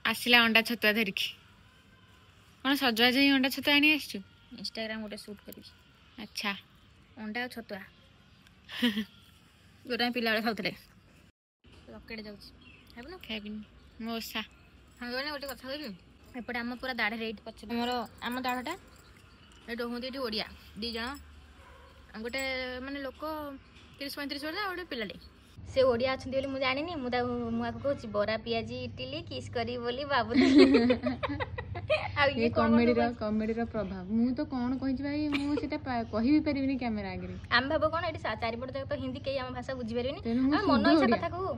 आसला अंडा छतुआ धरिकी कौन सजवाज ही अंडा छतुआ आनी आसचु इंस्टाग्राम गोटे शूट करी। अच्छा अंडा और छतुआ जोटा पिला बेले खाऊले रकेट जाऊँ खाइबिनी मोसा हाँ गोटे कथा कहबी एपटे आम पूरा दाढ़ रेट पचे मोर आम दाढ़टा ये हूँ ओडिया दी जन गोटे माने लोक 30-35 वर्ष गोटे पिलाटे से ओडिया अच्छा बोली मुझे जानी मुझे कहूँ बरा पियाजी इटिली किस करी बोली बाबू कॉमेडी प्रभाव मु तो कौन कहि भाई मु सेटा कहि भी परिबिनी कैमरा आगे आम भाव कौन ये चारिपट तक तो हिंदी कई आम भाषा बुझी पारे मन इच्छा कथा कहू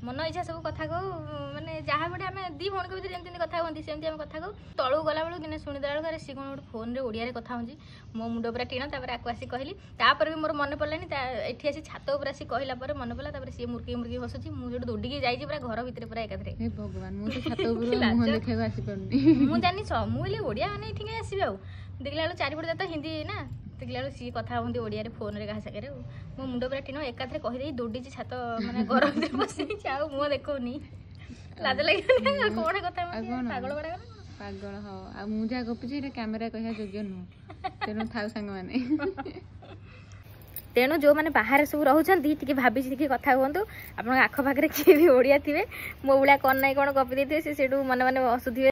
मन इच्छा सब कथा कहू माने जहाँ बड़े आम दी भौणी भर जमी कथा हमें सेमती आम कथा कहू तलू गला बेलू दिने शुणीदेला बेलू सी कौन गोटे फोन में ओडिया कथा हूँ मो मुंड पूरा टीण तापर आक आसी कहली तापर भी मोर मन पड़लानी एठी आसी छात उपर आसी कहला पर मन पड़ा तापर सी मुर्की मुर्की हसुची मुझे दौड़िकी जाइए पूरा घर भितर पूरा एकाथरे भगवान मुझे छात उपर मुह देखा आसी पड़नी मु जानी मुझे ओडिया मैंने ठीक आसबि आउ देखला बेलू चारिपट तो हिंदी ना देखला बेलू सी कथा हूँ ओडिया फोन में क्या सागर मो मुंड पूरा टीण एकाथरे कहीदे दौड़ी छात मैंने घर भितर बसी मुह देखनी लाज लगे कौन कथा पागल बड़ा पागल हाँ आ मु जहाँ गपुची कैमेरा कहया योग्य नुह तेणु थाउ सांग माने तेणु जो मैंने बाहर सब रोचे भाभी कथा कहतु आप आखपाखे किए भी ओडिया थे मो भाया कौन ना कौन गपी देते से मन मन हसुवे।